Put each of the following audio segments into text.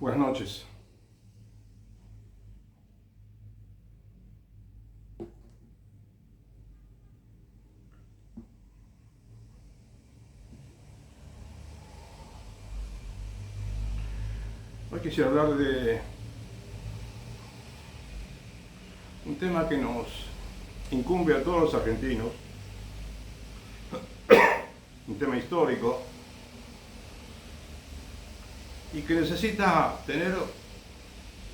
Buenas noches. Hoy quisiera hablar de un tema que nos incumbe a todos los argentinos, un tema histórico y que necesita tener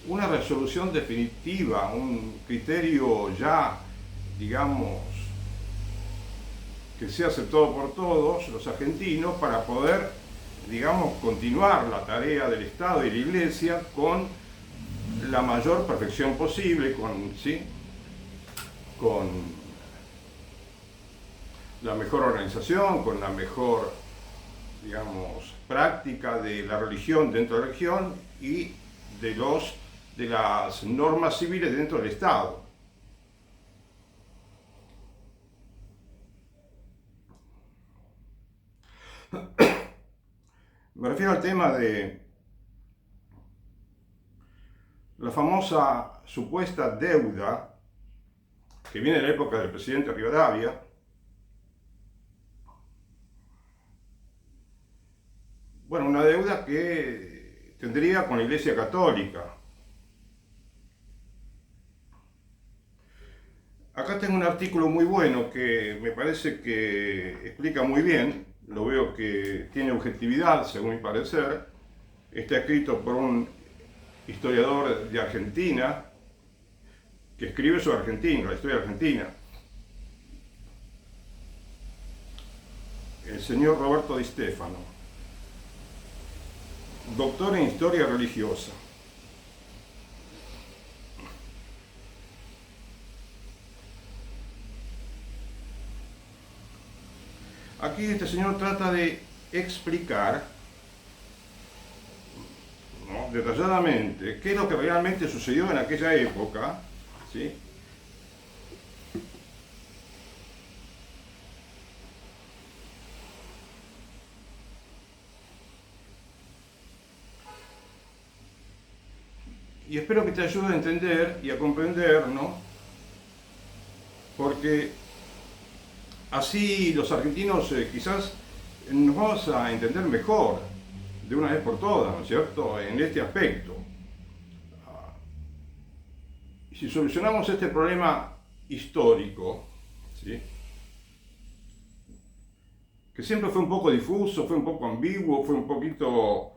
una resolución definitiva, un criterio ya, digamos, que sea aceptado por todos los argentinos para poder, digamos, continuar la tarea del Estado y la Iglesia con la mayor perfección posible, ¿sí? Con la mejor organización, con la mejor, digamos, práctica de la religión dentro de la religión y de las normas civiles dentro del Estado. Me refiero al tema de la famosa supuesta deuda que viene de la época del presidente Rivadavia, bueno, una deuda que tendría con la Iglesia Católica. Acá tengo un artículo muy bueno que me parece que explica muy bien, lo veo que tiene objetividad según mi parecer, está escrito por un historiador de Argentina que escribe sobre Argentina, la historia argentina, el señor Roberto Di Stefano, doctor en historia religiosa. Aquí este señor trata de explicar, ¿no?, detalladamente qué es lo que realmente sucedió en aquella época, ¿sí? Y espero que te ayude a entender y a comprender, ¿no? Porque así los argentinos quizás nos vamos a entender mejor de una vez por todas, ¿no es cierto?, en este aspecto. Si solucionamos este problema histórico, ¿sí?, que siempre fue un poco difuso, fue un poco ambiguo, fue un poquito,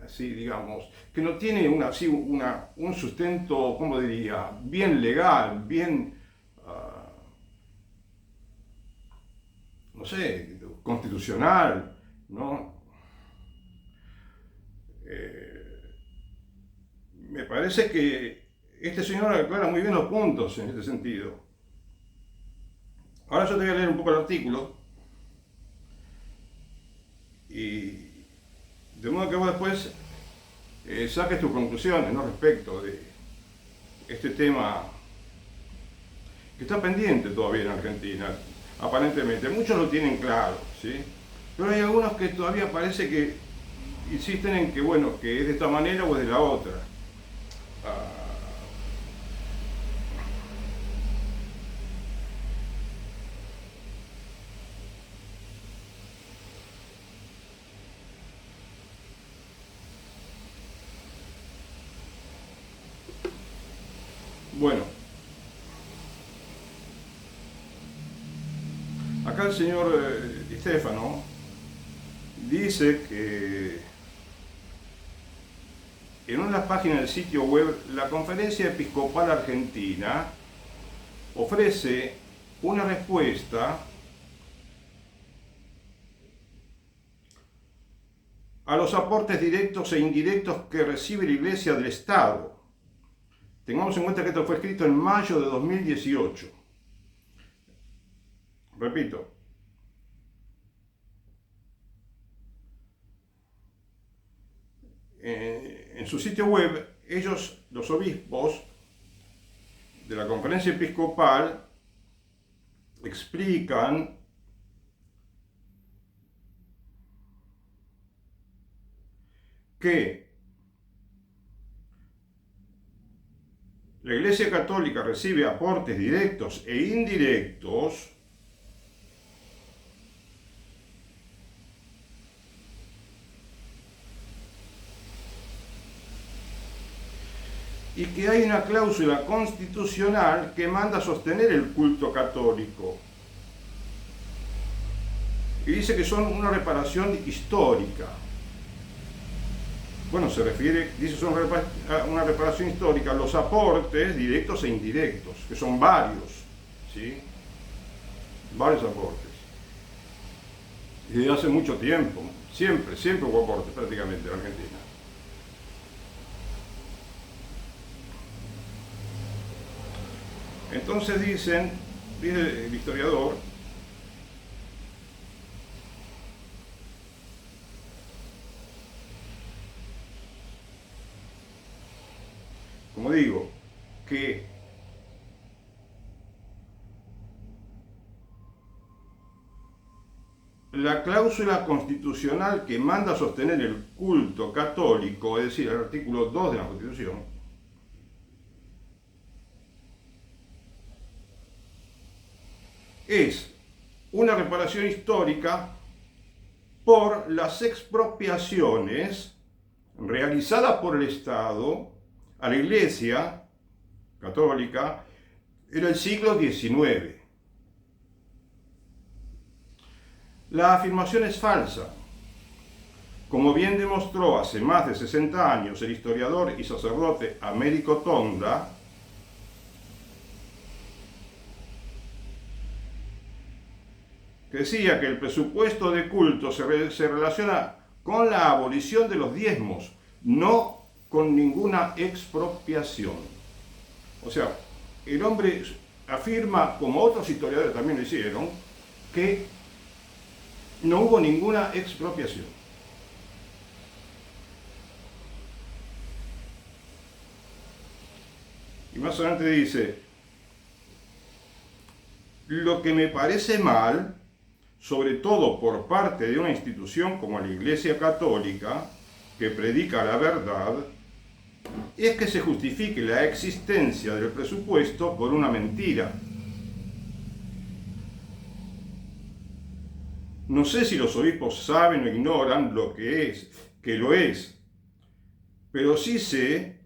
así digamos, que no tiene un sustento, ¿cómo diría?, bien legal, bien, no sé, constitucional, ¿no? Me parece que este señor aclara muy bien los puntos en este sentido. Ahora yo te voy a leer un poco el artículo y de modo que vos después saques tus conclusiones, ¿no?, respecto de este tema que está pendiente todavía en Argentina, aparentemente. Muchos lo tienen claro, ¿sí? Pero hay algunos que todavía parece que insisten en que, bueno, que es de esta manera o es de la otra. Bueno, acá el señor Di Stefano dice que en una página del sitio web la Conferencia Episcopal Argentina ofrece una respuesta a los aportes directos e indirectos que recibe la Iglesia del Estado. Tengamos en cuenta que esto fue escrito en mayo de 2018. Repito, en su sitio web, ellos, los obispos de la Conferencia Episcopal, explican que la Iglesia Católica recibe aportes directos e indirectos y que hay una cláusula constitucional que manda a sostener el culto católico. Y dice que son una reparación histórica. Bueno, se refiere, dice, son una reparación histórica, los aportes directos e indirectos, que son varios, ¿sí? Varios aportes. Y desde hace mucho tiempo, siempre hubo aportes prácticamente en Argentina. Entonces dice el historiador, como digo, que la cláusula constitucional que manda a sostener el culto católico, es decir, el artículo 2 de la Constitución, es una reparación histórica por las expropiaciones realizadas por el Estado a la Iglesia Católica en el siglo XIX. La afirmación es falsa. Como bien demostró hace más de 60 años el historiador y sacerdote Américo Tonda, que decía que el presupuesto de culto se relaciona con la abolición de los diezmos, no con ninguna expropiación. O sea, el hombre afirma, como otros historiadores también lo hicieron, que no hubo ninguna expropiación. Y más adelante dice, lo que me parece mal, sobre todo por parte de una institución como la Iglesia Católica, que predica la verdad, es que se justifique la existencia del presupuesto por una mentira. No sé si los obispos saben o ignoran lo que lo es, pero sí sé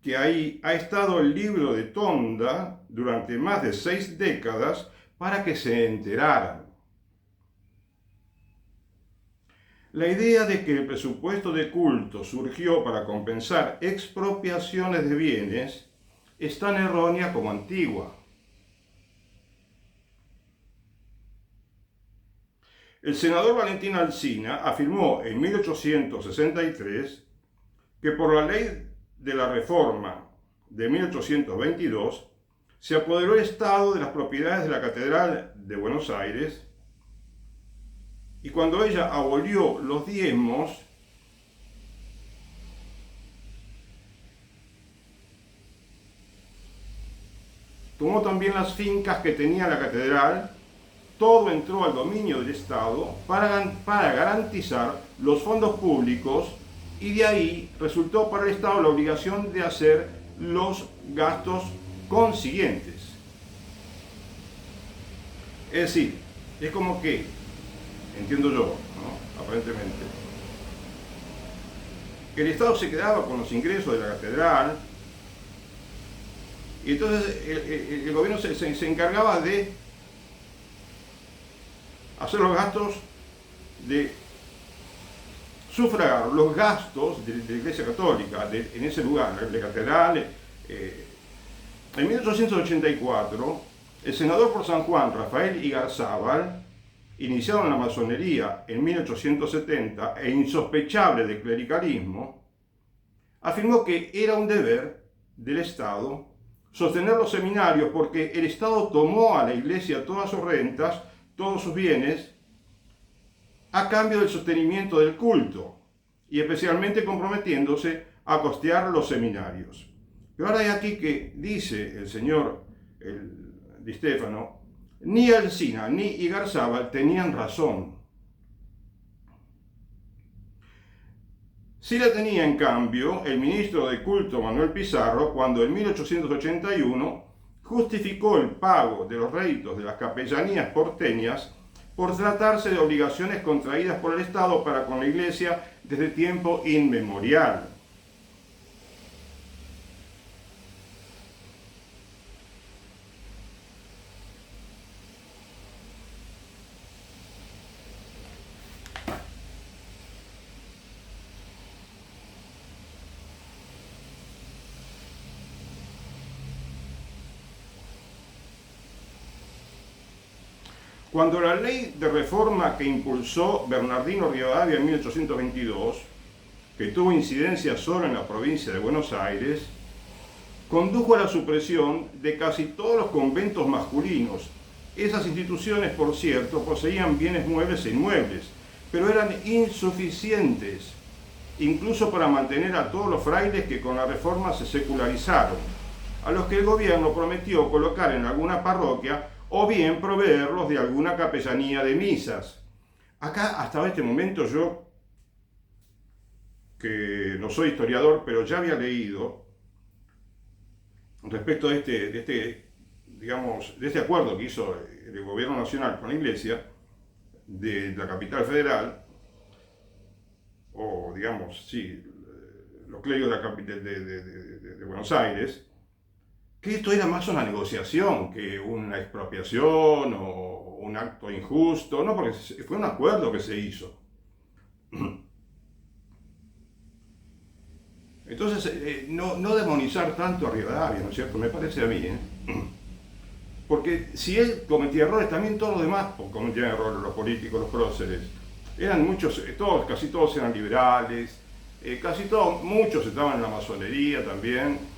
que ahí ha estado el libro de Tonda durante más de 6 décadas para que se enteraran. La idea de que el presupuesto de culto surgió para compensar expropiaciones de bienes es tan errónea como antigua. El senador Valentín Alsina afirmó en 1863 que por la ley de la Reforma de 1822 se apoderó el Estado de las propiedades de la Catedral de Buenos Aires, y cuando ella abolió los diezmos, tomó también las fincas que tenía la catedral. Todo entró al dominio del Estado para garantizar los fondos públicos, y de ahí resultó para el Estado la obligación de hacer los gastos consiguientes. Es decir, es como que, entiendo yo, ¿no? Aparentemente, el Estado se quedaba con los ingresos de la catedral, y entonces el gobierno se encargaba de hacer los gastos, de sufragar los gastos de la Iglesia Católica en ese lugar, de catedral. En 1884, el senador por San Juan, Rafael Igarzábal, iniciado en la masonería en 1870 e insospechable de clericalismo, afirmó que era un deber del Estado sostener los seminarios porque el Estado tomó a la Iglesia todas sus rentas, todos sus bienes, a cambio del sostenimiento del culto, y especialmente comprometiéndose a costear los seminarios. Pero ahora hay aquí que dice el señor Di Stefano, ni Alsina ni Igarzábal tenían razón. Sí la tenía, en cambio, el ministro de Culto Manuel Pizarro, cuando en 1881 justificó el pago de los réditos de las capellanías porteñas por tratarse de obligaciones contraídas por el Estado para con la Iglesia desde tiempo inmemorial. Cuando la ley de reforma que impulsó Bernardino Rivadavia en 1822, que tuvo incidencia solo en la provincia de Buenos Aires, condujo a la supresión de casi todos los conventos masculinos. Esas instituciones, por cierto, poseían bienes muebles e inmuebles, pero eran insuficientes, incluso para mantener a todos los frailes que con la reforma se secularizaron, a los que el gobierno prometió colocar en alguna parroquia o bien proveerlos de alguna capellanía de misas. Acá, hasta este momento, yo, que no soy historiador, pero ya había leído respecto de este acuerdo que hizo el gobierno nacional con la Iglesia de la capital federal, o digamos, sí, los clérigos de la capital de Buenos Aires, que esto era más una negociación que una expropiación o un acto injusto, no, porque fue un acuerdo que se hizo. Entonces, no demonizar tanto a Rivadavia, ¿no es cierto? Me parece a mí, ¿eh? Porque si él cometía errores, también todos los demás cometían errores, los políticos, los próceres. Eran muchos, casi todos eran liberales, muchos estaban en la masonería también.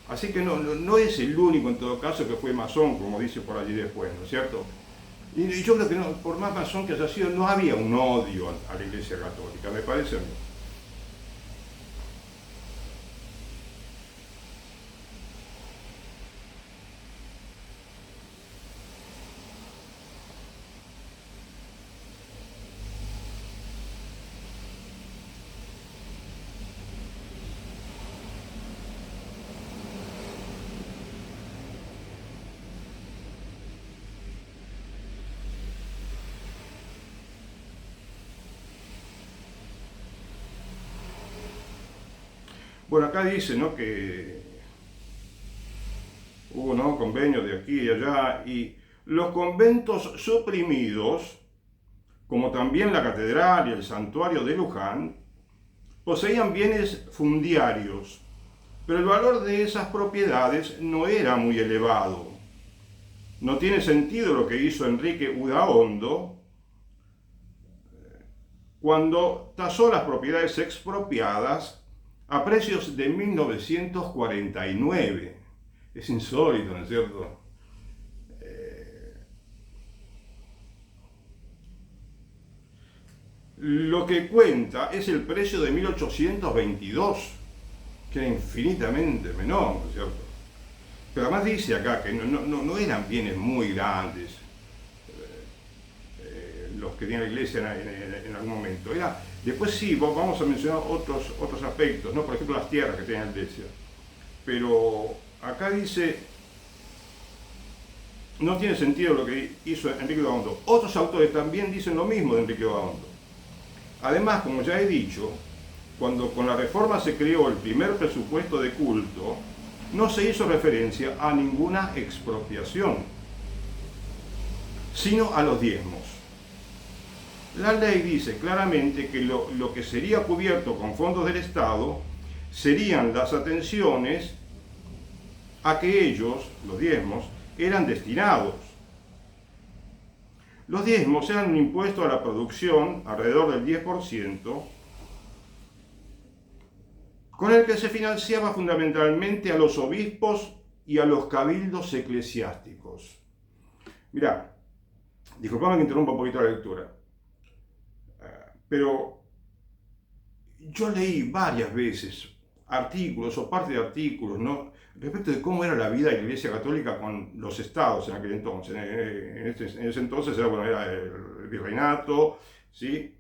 Así que no es el único en todo caso que fue masón, como dice por allí después, ¿no es cierto? Y yo creo que por más masón que haya sido, no había un odio a la Iglesia Católica, me parece a mí. Bueno, acá dice, ¿no?, que hubo, ¿no?, convenios de aquí y allá, y los conventos suprimidos, como también la catedral y el santuario de Luján, poseían bienes fundiarios, pero el valor de esas propiedades no era muy elevado. No tiene sentido lo que hizo Enrique Udaondo cuando tasó las propiedades expropiadas a precios de 1949. Es insólito, ¿no es cierto? Lo que cuenta es el precio de 1822, que era infinitamente menor, ¿no es cierto? Pero además dice acá que no eran bienes muy grandes los que tenía la Iglesia en algún momento. Después sí, vamos a mencionar otros aspectos, ¿no? Por ejemplo, las tierras que tenía la Iglesia. Pero acá dice, no tiene sentido lo que hizo Enrique Udaondo. Otros autores también dicen lo mismo de Enrique Udaondo. Además, como ya he dicho, cuando con la reforma se creó el primer presupuesto de culto, no se hizo referencia a ninguna expropiación, sino a los diezmos. La ley dice claramente que lo que sería cubierto con fondos del Estado serían las atenciones a que ellos, los diezmos, eran destinados. Los diezmos eran un impuesto a la producción, alrededor del 10%, con el que se financiaba fundamentalmente a los obispos y a los cabildos eclesiásticos. Mirá, disculpame que interrumpa un poquito la lectura, pero yo leí varias veces artículos o parte de artículos, ¿no?, respecto de cómo era la vida de la Iglesia Católica con los estados en aquel entonces. En ese entonces era el virreinato, ¿sí?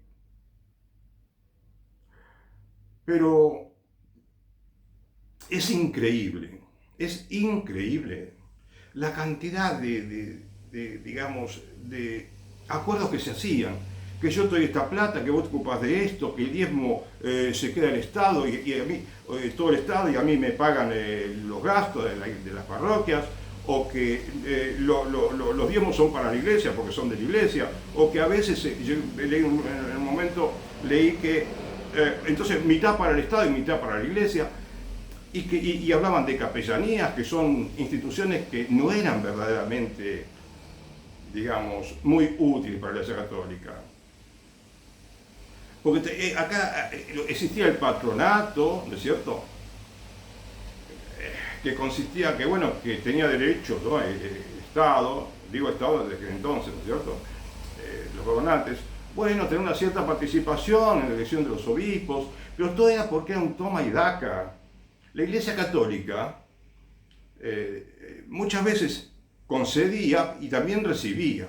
Pero es increíble la cantidad digamos, de acuerdos que se hacían. Que yo te doy esta plata, que vos te ocupás de esto, que el diezmo se queda el Estado y a mí, todo el Estado y a mí me pagan los gastos de las parroquias, o que los diezmos son para la iglesia porque son de la iglesia, o que a veces, yo leí en un momento, leí que entonces mitad para el Estado y mitad para la iglesia, y hablaban de capellanías, que son instituciones que no eran verdaderamente, digamos, muy útiles para la Iglesia Católica. Porque acá existía el patronato, ¿no es cierto? Que consistía que, bueno, que tenía derechos, ¿no? El Estado, digo Estado desde entonces, ¿no es cierto? Los gobernantes, bueno, tener una cierta participación en la elección de los obispos, pero todo era porque era un toma y daca. La Iglesia Católica muchas veces concedía y también recibía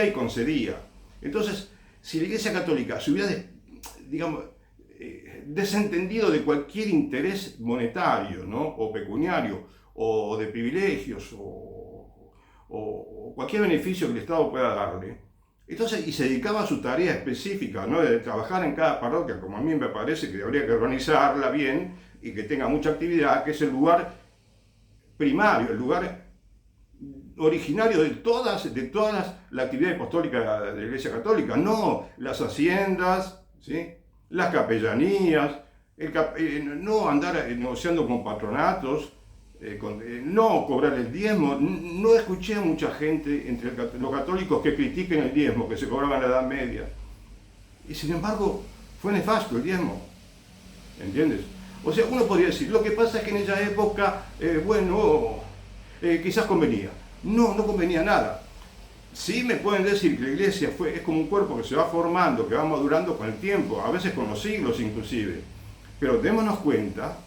y concedía. Entonces, si la Iglesia Católica se hubiera, digamos, desentendido de cualquier interés monetario, ¿no? O pecuniario, o de privilegios, o cualquier beneficio que el Estado pueda darle, entonces, y se dedicaba a su tarea específica, ¿no? De trabajar en cada parroquia, como a mí me parece que habría que organizarla bien y que tenga mucha actividad, que es el lugar primario, el lugar originario de todas la actividad apostólica de la Iglesia Católica, no las haciendas, ¿sí? Las capellanías, no andar negociando con patronatos, no cobrar el diezmo. No escuché a mucha gente entre los católicos que critiquen el diezmo que se cobraba en la Edad Media. Y sin embargo, fue nefasto el diezmo, ¿entiendes? O sea, uno podría decir, lo que pasa es que en esa época, quizás convenía. No convenía nada. Sí me pueden decir que la iglesia es como un cuerpo que se va formando, que va madurando con el tiempo, a veces con los siglos inclusive. Pero démonos cuenta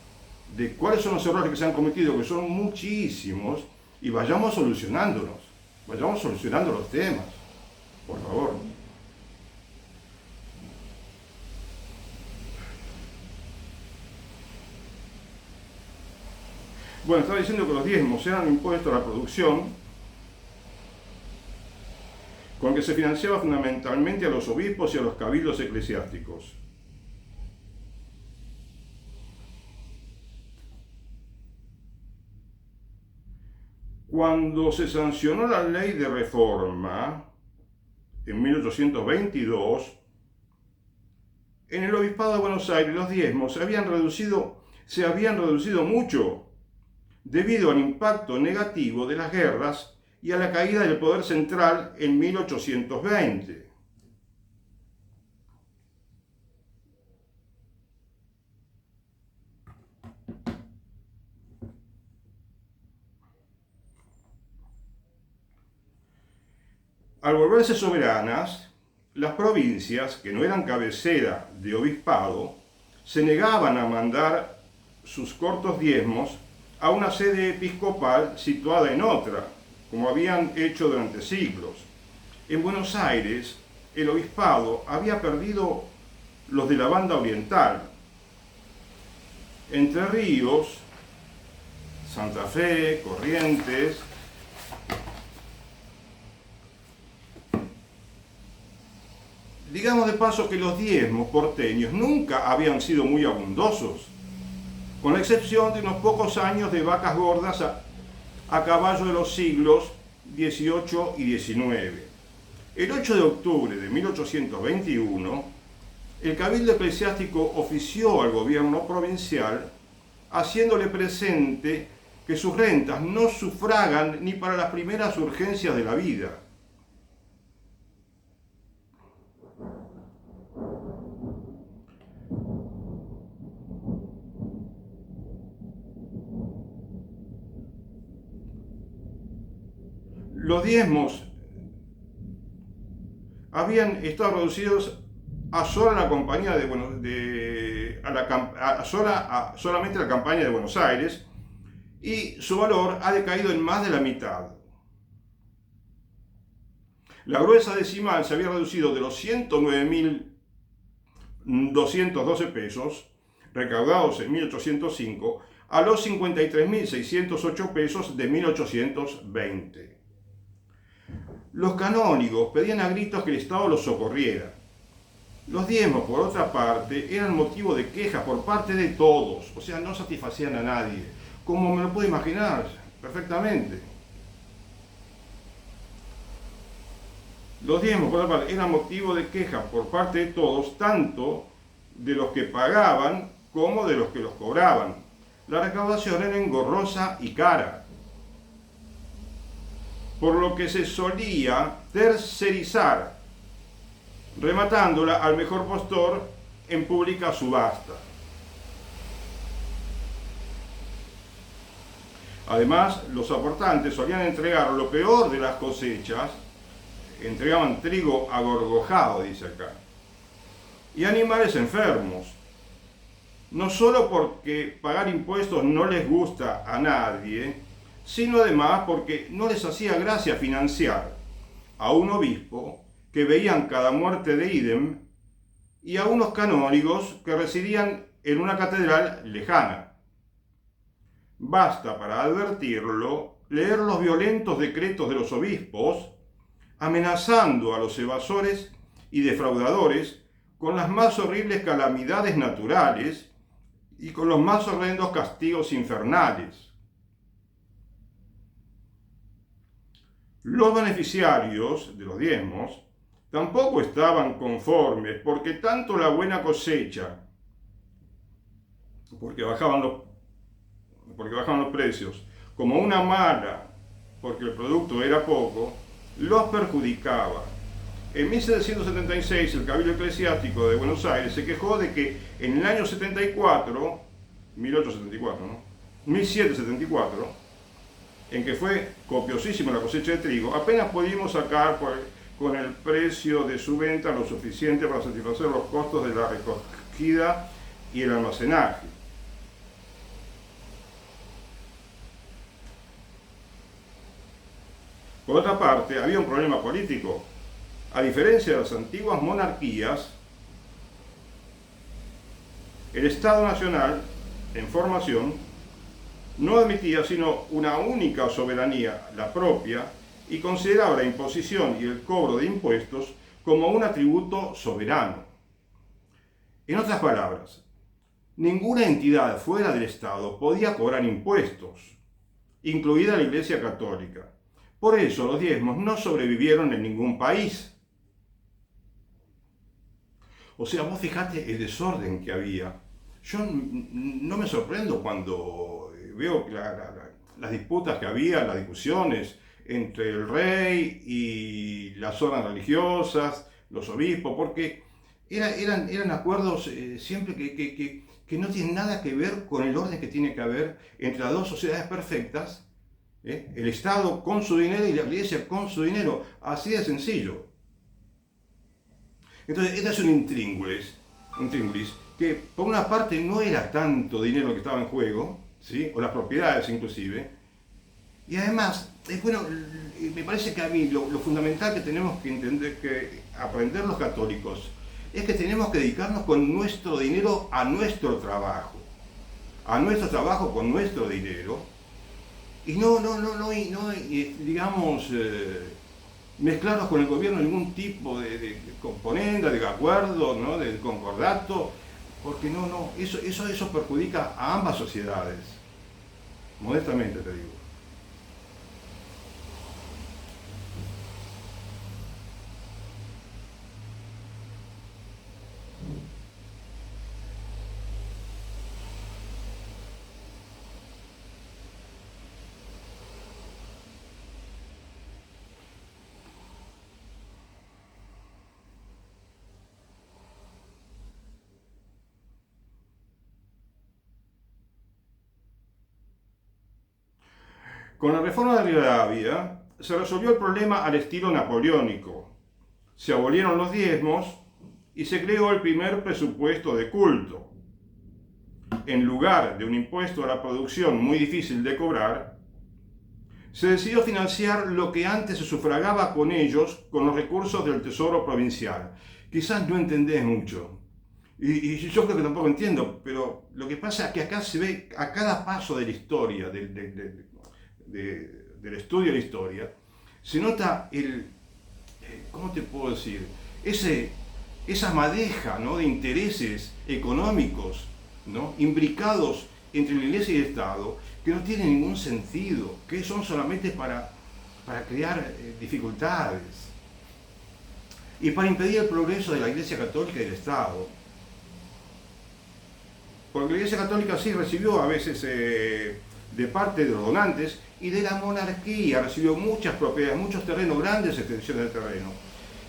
de cuáles son los errores que se han cometido, que son muchísimos, y vayamos solucionando los temas, por favor. Bueno, estaba diciendo que los diezmos eran impuestos a la producción, con que se financiaba fundamentalmente a los obispos y a los cabildos eclesiásticos. Cuando se sancionó la ley de reforma, en 1822, en el Obispado de Buenos Aires los diezmos se habían reducido mucho debido al impacto negativo de las guerras y a la caída del poder central en 1820. Al volverse soberanas, las provincias, que no eran cabecera de obispado, se negaban a mandar sus cortos diezmos a una sede episcopal situada en otra, como habían hecho durante siglos. En Buenos Aires, el obispado había perdido los de la banda oriental. Entre Ríos, Santa Fe, Corrientes, digamos de paso que los diezmos porteños nunca habían sido muy abundosos, con la excepción de unos pocos años de vacas gordas a caballo de los siglos XVIII y XIX. El 8 de octubre de 1821, el Cabildo Eclesiástico ofició al gobierno provincial haciéndole presente que sus rentas no sufragan ni para las primeras urgencias de la vida. Los diezmos habían estado reducidos a sola la compañía solamente la campaña de Buenos Aires, y su valor ha decaído en más de la mitad. La gruesa decimal se había reducido de los 109.000 212 pesos, recaudados en 1805, a los 53.608 pesos de 1820. Los canónigos pedían a gritos que el Estado los socorriera. Los diezmos, por otra parte, eran motivo de queja por parte de todos, o sea, no satisfacían a nadie, como me lo puedo imaginar perfectamente. Los diezmos, por otra parte, eran motivo de queja por parte de todos, tanto de los que pagaban como de los que los cobraban. La recaudación era engorrosa y cara, por lo que se solía tercerizar, rematándola al mejor postor en pública subasta. Además, los aportantes solían entregar lo peor de las cosechas, entregaban trigo agorgojado, dice acá, y animales enfermos, no solo porque pagar impuestos no les gusta a nadie, sino además porque no les hacía gracia financiar a un obispo que veían cada muerte de ídem y a unos canónigos que residían en una catedral lejana. Basta para advertirlo leer los violentos decretos de los obispos amenazando a los evasores y defraudadores con las más horribles calamidades naturales y con los más horrendos castigos infernales. Los beneficiarios de los diezmos tampoco estaban conformes, porque tanto la buena cosecha, porque bajaban los precios, como una mala, porque el producto era poco, los perjudicaba. En 1776 el Cabildo Eclesiástico de Buenos Aires se quejó de que en el año 74, 1874, ¿no? 1774, en que fue copiosísima la cosecha de trigo, apenas pudimos sacar con el precio de su venta lo suficiente para satisfacer los costos de la recogida y el almacenaje. Por otra parte, había un problema político. A diferencia de las antiguas monarquías, el Estado Nacional, en formación, no admitía sino una única soberanía, la propia, y consideraba la imposición y el cobro de impuestos como un atributo soberano. En otras palabras, ninguna entidad fuera del Estado podía cobrar impuestos, incluida la Iglesia Católica. Por eso los diezmos no sobrevivieron en ningún país. O sea, vos fijate el desorden que había. Yo no me sorprendo cuando veo las disputas que había, las discusiones entre el rey y las zonas religiosas, los obispos, porque eran acuerdos siempre que no tienen nada que ver con el orden que tiene que haber entre las dos sociedades perfectas, el Estado con su dinero y la Iglesia con su dinero, así de sencillo. Entonces, este es un intríngulis que por una parte no era tanto dinero que estaba en juego, ¿sí? O las propiedades inclusive, y además, bueno, me parece que a mí lo fundamental que tenemos que entender, que aprender los católicos, es que tenemos que dedicarnos con nuestro dinero a nuestro trabajo con nuestro dinero, y no digamos, mezclarnos con el gobierno ningún tipo de componenda, de acuerdo, ¿no? De concordato, porque eso perjudica a ambas sociedades, modestamente te digo. Con la reforma de Rivadavia se resolvió el problema al estilo napoleónico. Se abolieron los diezmos y se creó el primer presupuesto de culto. En lugar de un impuesto a la producción muy difícil de cobrar, se decidió financiar lo que antes se sufragaba con ellos con los recursos del Tesoro Provincial. Quizás no entendés mucho, Y yo creo que tampoco entiendo, pero lo que pasa es que acá se ve a cada paso de la historia, del estudio de la historia, se nota ¿cómo te puedo decir? Esa madeja, ¿no?, de intereses económicos, ¿no?, imbricados entre la Iglesia y el Estado, que no tienen ningún sentido, que son solamente para crear dificultades y para impedir el progreso de la Iglesia Católica y del Estado. Porque la Iglesia Católica sí recibió a veces de parte de los donantes y de la monarquía, recibió muchas propiedades, muchos terrenos, grandes extensiones de terreno,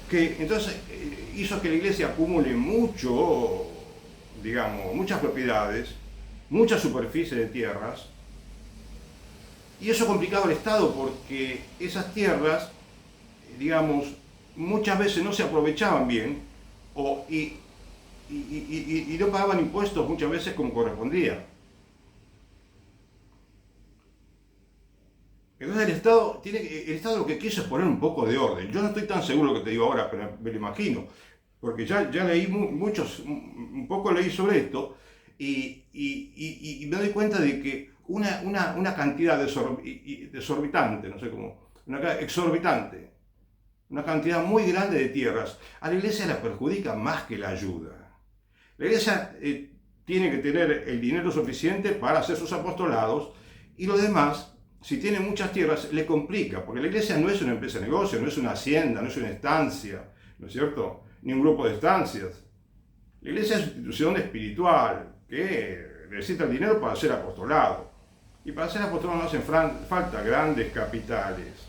que entonces hizo que la Iglesia acumule muchas propiedades, mucha superficie de tierras, y eso complicaba al Estado porque esas tierras, digamos, muchas veces no se aprovechaban bien y no pagaban impuestos muchas veces como correspondía. Entonces el Estado lo que quiso es poner un poco de orden. Yo no estoy tan seguro de lo que te digo ahora, pero me lo imagino, porque ya leí un poco leí sobre esto y me doy cuenta de que una cantidad desorbitante, no sé cómo, exorbitante, una cantidad muy grande de tierras, a la Iglesia la perjudica más que la ayuda. La Iglesia tiene que tener el dinero suficiente para hacer sus apostolados y lo demás, si tiene muchas tierras, le complica, porque la Iglesia no es una empresa de negocio, no es una hacienda, no es una estancia, ¿no es cierto?, ni un grupo de estancias. La Iglesia es una institución espiritual que necesita el dinero para hacer apostolado. Y para hacer apostolado no hacen falta grandes capitales.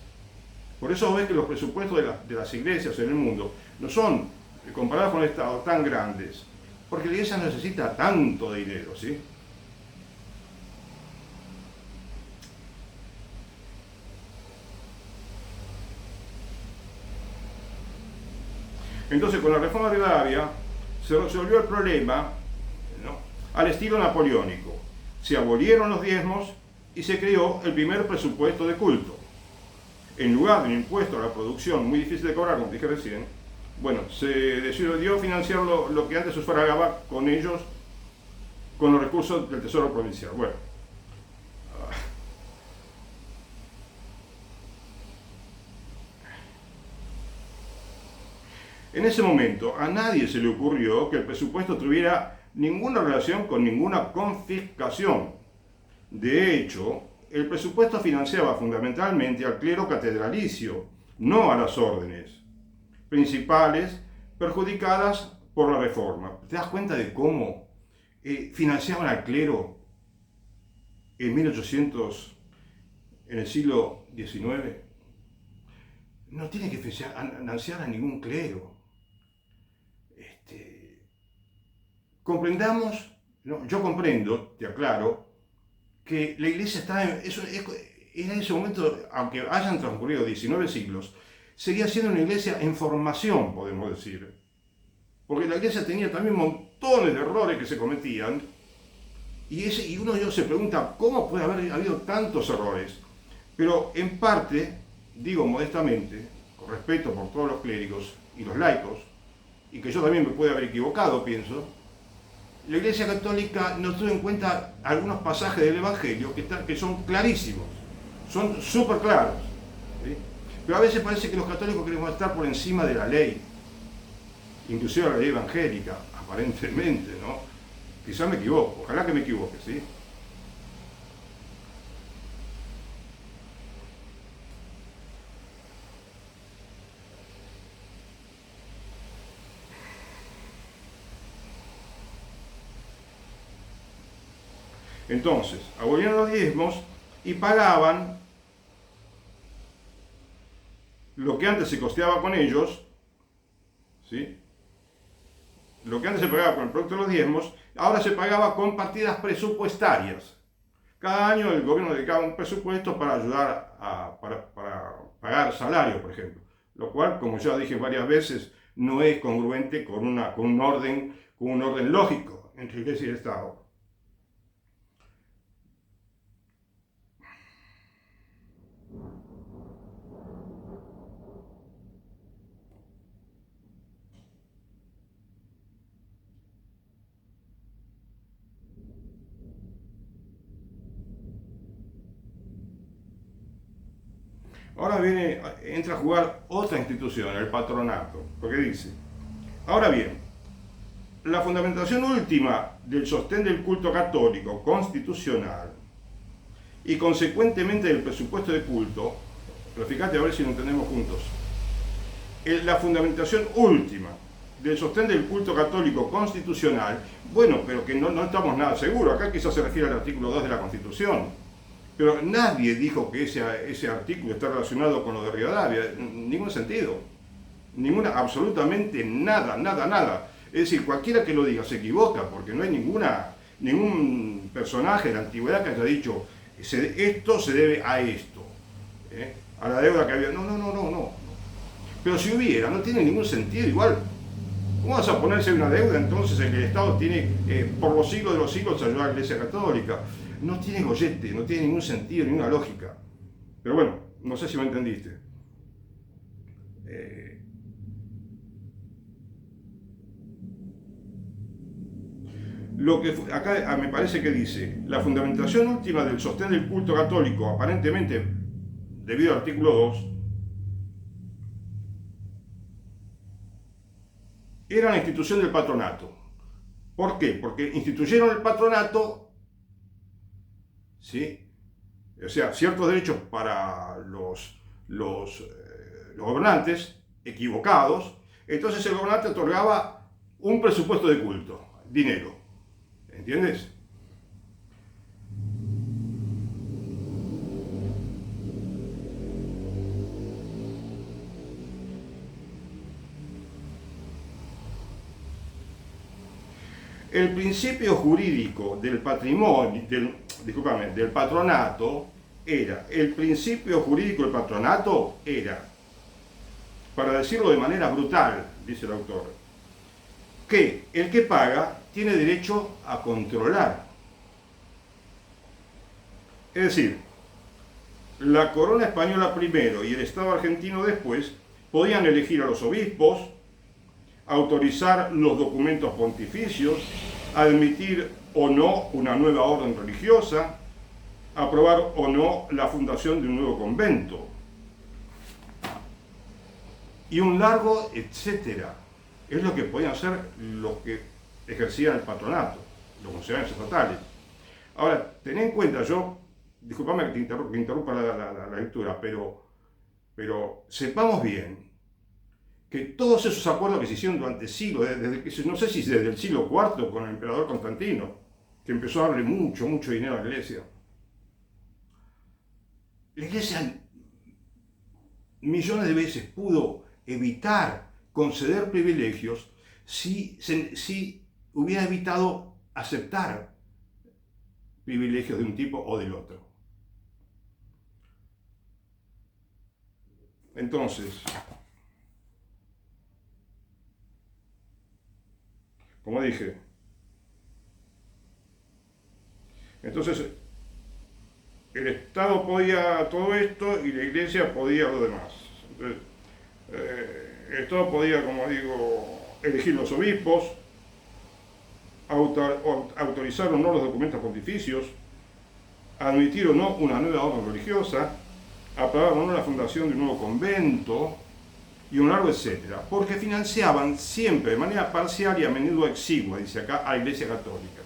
Por eso ves que los presupuestos de las iglesias en el mundo no son, comparados con el Estado, tan grandes. Porque la iglesia no necesita tanto dinero, ¿sí? Entonces, con la reforma de Rivadavia se resolvió el problema, ¿no?, al estilo napoleónico. Se abolieron los diezmos y se creó el primer presupuesto de culto. En lugar de un impuesto a la producción muy difícil de cobrar, como dije recién, bueno, se decidió financiar lo que antes se sufragaba con ellos, con los recursos del Tesoro Provincial. Bueno, en ese momento a nadie se le ocurrió que el presupuesto tuviera ninguna relación con ninguna confiscación. De hecho, el presupuesto financiaba fundamentalmente al clero catedralicio, no a las órdenes principales perjudicadas por la reforma. ¿Te das cuenta de cómo financiaban al clero en 1800, en el siglo XIX? No tiene que financiar a ningún clero. Comprendamos, ¿no? Yo comprendo, te aclaro, que la iglesia está en ese momento, aunque hayan transcurrido 19 siglos, seguía siendo una iglesia en formación, podemos decir. Porque la iglesia tenía también montones de errores que se cometían, y uno se pregunta, ¿cómo puede haber habido tantos errores? Pero en parte, digo modestamente, con respeto por todos los clérigos y los laicos, y que yo también me puedo haber equivocado, pienso, la Iglesia Católica no tuvo en cuenta algunos pasajes del Evangelio que son clarísimos, son súper claros, ¿sí? Pero a veces parece que los católicos queremos estar por encima de la ley, inclusive la ley evangélica, aparentemente, ¿no? Quizá me equivoco, ojalá que me equivoque, ¿sí? Entonces, abolieron los diezmos y pagaban lo que antes se costeaba con ellos, ¿sí? Lo que antes se pagaba con el producto de los diezmos, ahora se pagaba con partidas presupuestarias. Cada año el gobierno dedicaba un presupuesto para ayudar para pagar salarios, por ejemplo. Lo cual, como ya dije varias veces, no es congruente con un orden lógico entre Iglesia y el Estado. Ahora entra a jugar otra institución, el patronato, porque dice, ahora bien, la fundamentación última del sostén del culto católico constitucional y consecuentemente del presupuesto de culto, pero fíjate a ver si lo entendemos juntos, la fundamentación última del sostén del culto católico constitucional, bueno, pero que no estamos nada seguros, acá quizás se refiere al artículo 2 de la Constitución, pero nadie dijo que ese artículo está relacionado con lo de Rivadavia, en ningún sentido, absolutamente nada. Es decir, cualquiera que lo diga se equivoca, porque no hay ningún personaje de la antigüedad que haya dicho esto se debe a esto, a la deuda que había. No. Pero si hubiera, no tiene ningún sentido. Igual, ¿cómo vas a ponerse una deuda entonces en que el Estado tiene por los siglos de los siglos ayudar a la Iglesia Católica? No tiene gollete, no tiene ningún sentido, ninguna lógica. Pero bueno, no sé si me entendiste. Lo que acá me parece que dice, la fundamentación última del sostén del culto católico, aparentemente debido al artículo 2, era la institución del patronato. ¿Por qué? Porque instituyeron el patronato, ¿sí? O sea, ciertos derechos para los gobernantes equivocados, entonces el gobernante otorgaba un presupuesto de culto, dinero. ¿Entiendes? El principio jurídico del patrimonio, del patronato, era, para decirlo de manera brutal, dice el autor, que el que paga tiene derecho a controlar. Es decir, la corona española primero y el Estado argentino después podían elegir a los obispos, autorizar los documentos pontificios, admitir o no una nueva orden religiosa, aprobar o no la fundación de un nuevo convento, y un largo etcétera. Es lo que podían hacer los que ejercían el patronato, los funcionarios estatales. Ahora, ten en cuenta, disculpame que te interrumpa la lectura, pero sepamos bien que todos esos acuerdos que se hicieron durante siglos, no sé si desde el siglo IV con el emperador Constantino, que empezó a darle mucho dinero a la Iglesia millones de veces pudo evitar conceder privilegios si hubiera evitado aceptar privilegios de un tipo o del otro. Entonces, como dije, el Estado podía todo esto y la Iglesia podía lo demás. Entonces, el Estado podía, como digo, elegir los obispos, autorizar o no los documentos pontificios, admitir o no una nueva orden religiosa, aprobar o no la fundación de un nuevo convento, y un largo etcétera, porque financiaban siempre de manera parcial y a menudo exigua, dice acá, a la Iglesia Católica.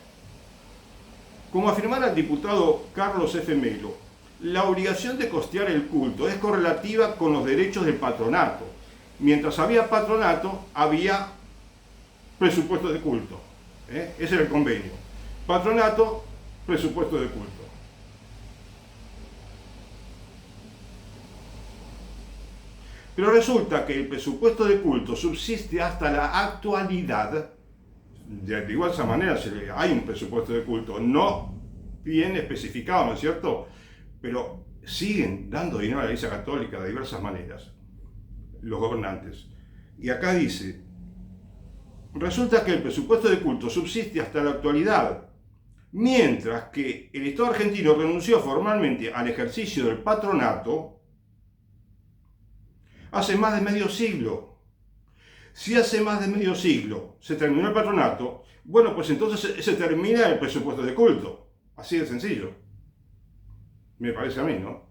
Como afirmara el diputado Carlos F. Melo, la obligación de costear el culto es correlativa con los derechos del patronato. Mientras había patronato, había presupuesto de culto. Ese era el convenio. Patronato, presupuesto de culto. Pero resulta que el presupuesto de culto subsiste hasta la actualidad. De igual manera hay un presupuesto de culto, no bien especificado, ¿no es cierto? Pero siguen dando dinero a la Iglesia Católica de diversas maneras, los gobernantes. Y acá dice, resulta que el presupuesto de culto subsiste hasta la actualidad, mientras que el Estado argentino renunció formalmente al ejercicio del patronato hace más de medio siglo. Si hace más de medio siglo se terminó el patronato, bueno, pues entonces se termina el presupuesto de culto. Así de sencillo. Me parece a mí, ¿no?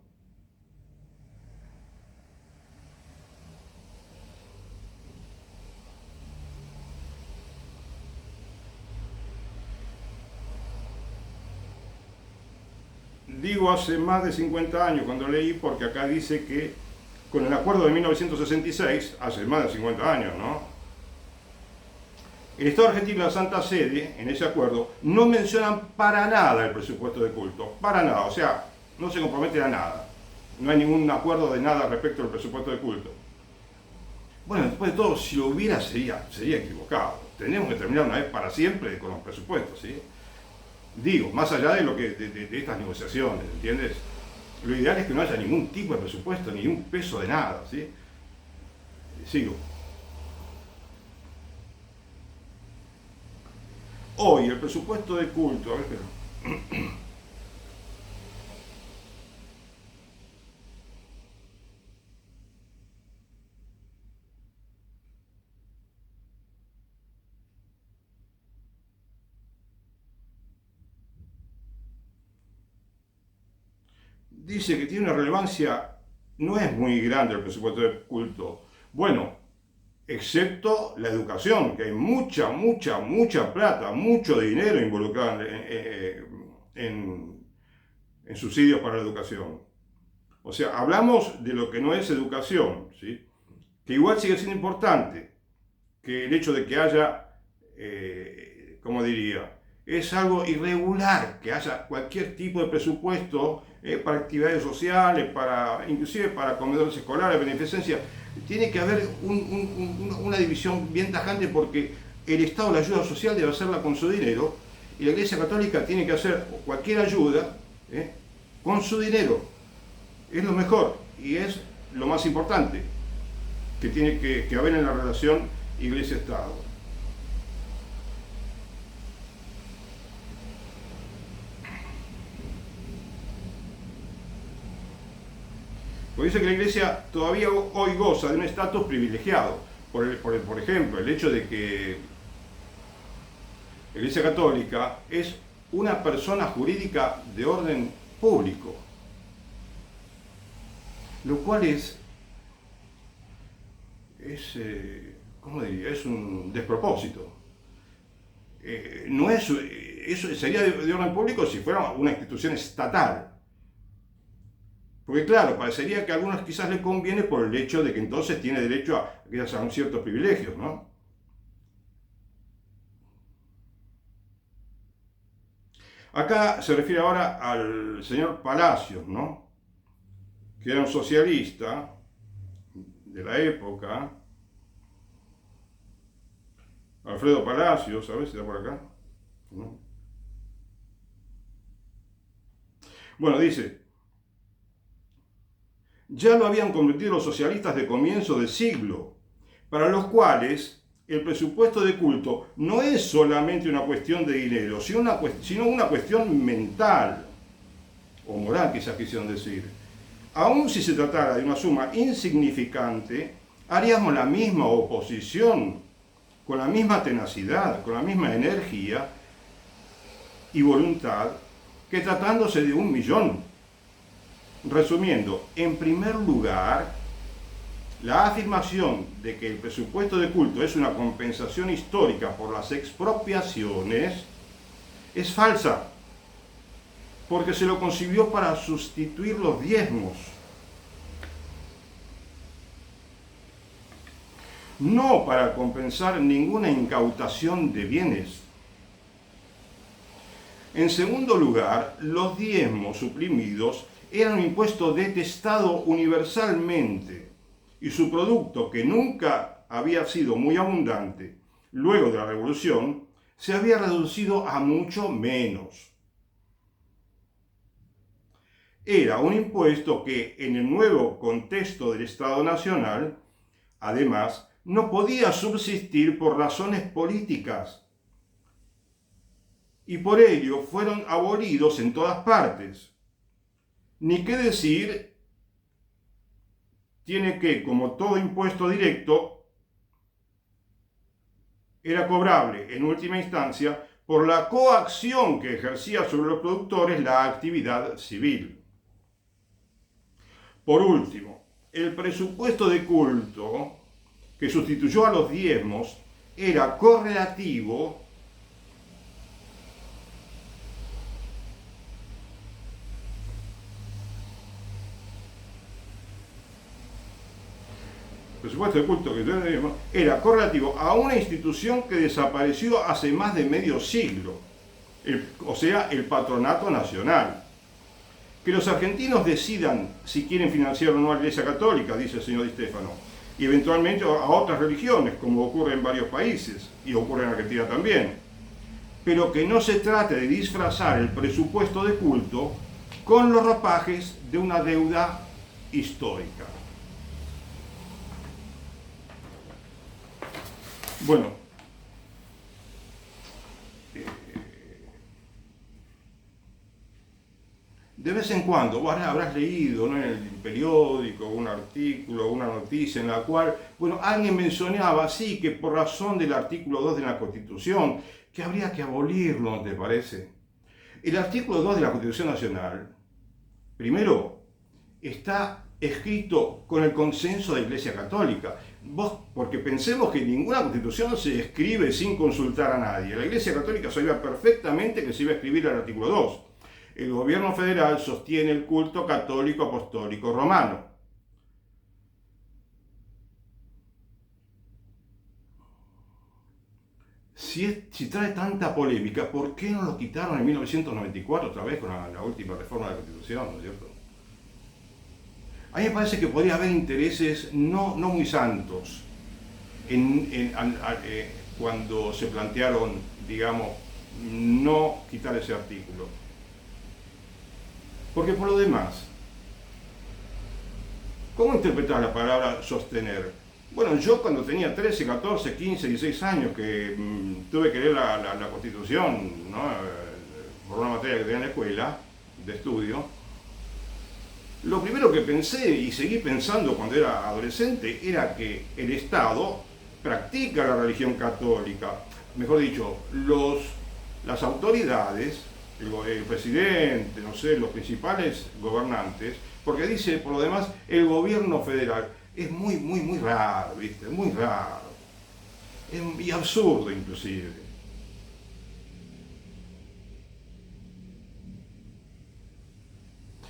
digo hace más de 50 años cuando leí, porque acá dice que con el acuerdo de 1966, hace más de 50 años, ¿no? El Estado argentino y la Santa Sede, en ese acuerdo, no mencionan para nada el presupuesto de culto, para nada, o sea, no se comprometen a nada. No hay ningún acuerdo de nada respecto al presupuesto de culto. Bueno, después de todo, si lo hubiera, sería equivocado. Tenemos que terminar una vez para siempre con los presupuestos, ¿sí? Digo, más allá de lo que de estas negociaciones, ¿entiendes? Lo ideal es que no haya ningún tipo de presupuesto, ni un peso de nada, ¿sí? Sigo. Hoy el presupuesto de culto, a ver, espera. Dice que tiene una relevancia, no es muy grande el presupuesto de culto. Bueno, excepto la educación, que hay mucha plata, mucho dinero involucrado en subsidios para la educación. O sea, hablamos de lo que no es educación, ¿sí? Que igual sigue siendo importante, que el hecho de que haya, ¿cómo diría? Es algo irregular que haya cualquier tipo de presupuesto para actividades sociales, inclusive para comedores escolares, beneficencia. Tiene que haber una división bien tajante, porque el Estado, la ayuda social debe hacerla con su dinero, y la Iglesia Católica tiene que hacer cualquier ayuda con su dinero. Es lo mejor y es lo más importante que tiene que haber en la relación Iglesia-Estado. Porque dice que la Iglesia todavía hoy goza de un estatus privilegiado. Por ejemplo, el hecho de que la Iglesia Católica es una persona jurídica de orden público, lo cual es ¿cómo diría? Es un despropósito. No es, eso sería de orden público si fuera una institución estatal. Porque claro, parecería que a algunos quizás les conviene por el hecho de que entonces tiene derecho a ciertos privilegios, ¿no? Acá se refiere ahora al señor Palacios, ¿no? Que era un socialista de la época. Alfredo Palacios, ¿sabes si está por acá? ¿No? Bueno, dice: ya lo habían cometido los socialistas de comienzo de siglo, para los cuales el presupuesto de culto no es solamente una cuestión de dinero, sino una cuestión mental, o moral, quizás quisieron decir. Aun si se tratara de una suma insignificante, haríamos la misma oposición, con la misma tenacidad, con la misma energía y voluntad, que tratándose de 1.000.000. Resumiendo, en primer lugar, la afirmación de que el presupuesto de culto es una compensación histórica por las expropiaciones es falsa, porque se lo concibió para sustituir los diezmos, no para compensar ninguna incautación de bienes. En segundo lugar, los diezmos suprimidos eran un impuesto detestado universalmente, y su producto, que nunca había sido muy abundante luego de la Revolución, se había reducido a mucho menos. Era un impuesto que, en el nuevo contexto del Estado Nacional, además, no podía subsistir por razones políticas, y por ello fueron abolidos en todas partes. Ni qué decir tiene que, como todo impuesto directo, era cobrable en última instancia por la coacción que ejercía sobre los productores la actividad civil. Por último, el presupuesto de culto, que sustituyó a los diezmos, era correlativo presupuesto de culto que tenemos era correlativo a una institución que desapareció hace más de medio siglo, o sea, el Patronato Nacional. Que los argentinos decidan si quieren financiar o no a la Iglesia Católica, dice el señor Di Stefano, y eventualmente a otras religiones, como ocurre en varios países, y ocurre en Argentina también. Pero que no se trate de disfrazar el presupuesto de culto con los ropajes de una deuda histórica. Bueno, de vez en cuando vos habrás leído, ¿no?, en el periódico un artículo, una noticia en la cual, bueno, alguien mencionaba, sí, que por razón del artículo 2 de la Constitución, que habría que abolirlo, ¿no te parece? El artículo 2 de la Constitución Nacional, primero, está escrito con el consenso de la Iglesia Católica. Porque pensemos que ninguna constitución se escribe sin consultar a nadie. La Iglesia Católica sabía perfectamente que se iba a escribir el artículo 2. El gobierno federal sostiene el culto católico apostólico romano. Si trae tanta polémica, ¿por qué no lo quitaron en 1994 otra vez con la última reforma de la Constitución, ¿no es cierto? A mí me parece que podría haber intereses no muy santos cuando se plantearon, digamos, no quitar ese artículo. Porque por lo demás, ¿cómo interpretar la palabra sostener? Bueno, yo cuando tenía 13, 14, 15, 16 años que tuve que leer la Constitución, ¿no?, por una materia que tenía en la escuela de estudio, lo primero que pensé y seguí pensando cuando era adolescente era que el Estado practica la religión católica. Mejor dicho, las autoridades, el presidente, no sé, los principales gobernantes, porque dice, por lo demás, el gobierno federal. Es muy raro, ¿viste? Muy raro. Y absurdo, inclusive.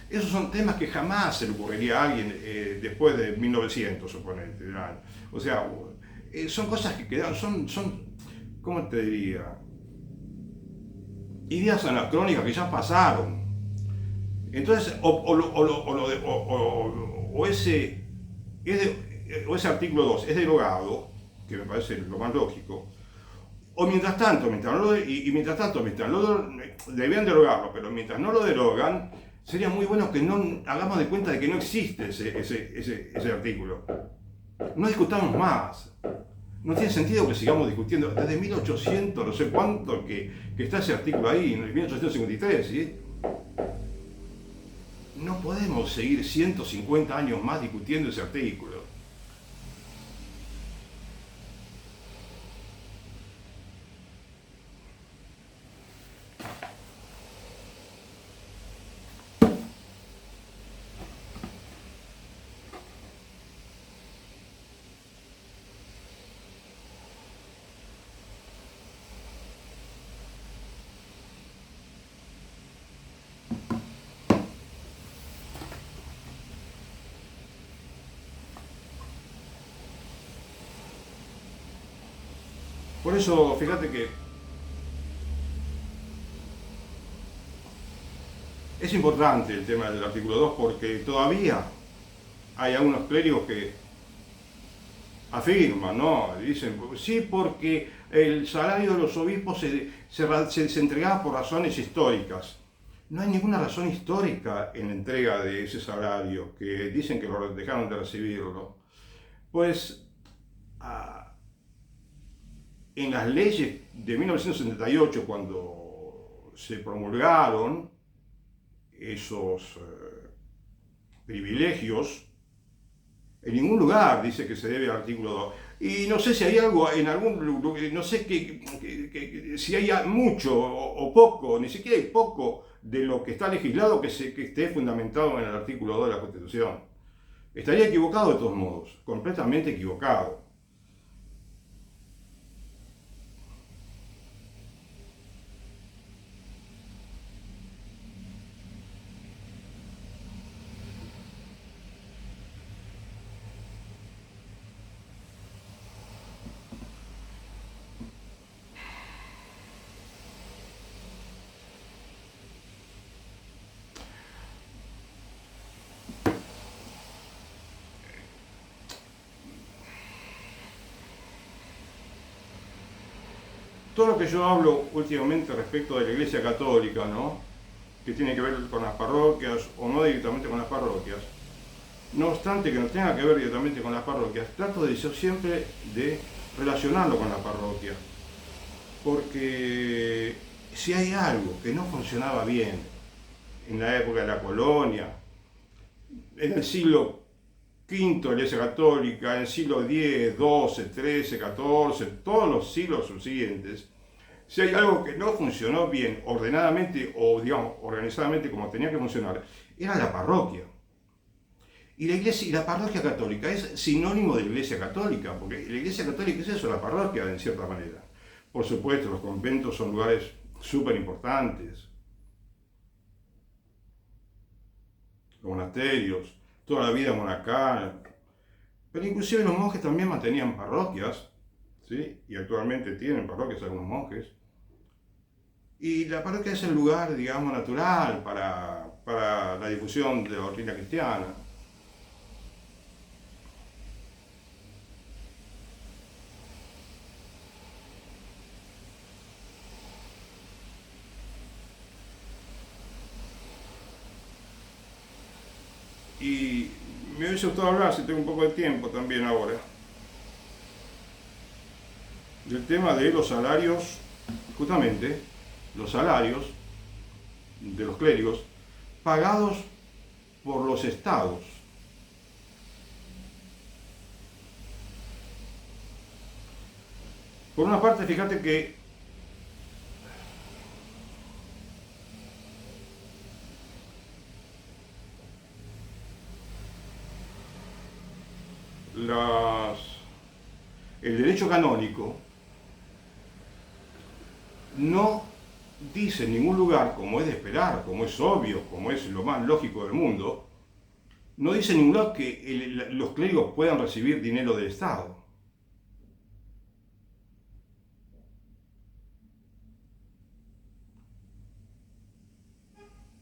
Esos son temas que jamás se le ocurriría a alguien después de 1900, suponete. O sea, son cosas que quedan, son, ¿cómo te diría? Ideas anacrónicas que ya pasaron. Entonces, ese artículo 2 es derogado, que me parece lo más lógico, o mientras tanto, mientras debían derogarlo, pero mientras no lo derogan, sería muy bueno que no hagamos de cuenta de que no existe ese artículo. No discutamos más. No tiene sentido que sigamos discutiendo desde 1800, no sé cuánto, que está ese artículo ahí, en 1853, ¿sí? No podemos seguir 150 años más discutiendo ese artículo. Por eso, fíjate que es importante el tema del artículo 2 porque todavía hay algunos clérigos que afirman, ¿no? Dicen, sí, porque el salario de los obispos se entregaba por razones históricas. No hay ninguna razón histórica en la entrega de ese salario, que dicen que lo dejaron de recibirlo. Pues, en las leyes de 1978, cuando se promulgaron esos privilegios, en ningún lugar dice que se debe al artículo 2. Y no sé si hay algo en algún lugar, no sé si hay mucho o poco, ni siquiera hay poco de lo que está legislado que esté fundamentado en el artículo 2 de la Constitución. Estaría equivocado de todos modos, completamente equivocado. todo lo que yo hablo últimamente respecto de la Iglesia Católica, ¿no? Que tiene que ver con las parroquias o no directamente con las parroquias, no obstante que no tenga que ver directamente con las parroquias, trato de yo siempre de relacionarlo con la parroquia, porque si hay algo que no funcionaba bien en la época de la colonia, en el siglo V la Iglesia Católica, en el siglo X, XII, XIII, XIV, todos los siglos subsiguientes, si hay algo que no funcionó bien ordenadamente o digamos organizadamente como tenía que funcionar, era la parroquia. Y la iglesia y la parroquia católica es sinónimo de la Iglesia Católica, porque la Iglesia Católica es eso, la parroquia en cierta manera. Por supuesto, los conventos son lugares súper importantes, los monasterios, toda la vida monacal, pero inclusive los monjes también mantenían parroquias, ¿sí? Y actualmente tienen parroquias algunos monjes. Y la parroquia es el lugar, digamos, natural para la difusión de la doctrina cristiana. Y me hubiese gustado hablar, si tengo un poco de tiempo también ahora, del tema de los salarios, justamente, los salarios de los clérigos pagados por los estados. Por una parte, fíjate que el derecho canónico no dice en ningún lugar, como es de esperar, como es obvio, como es lo más lógico del mundo, no dice en ningún lugar que los clérigos puedan recibir dinero del Estado.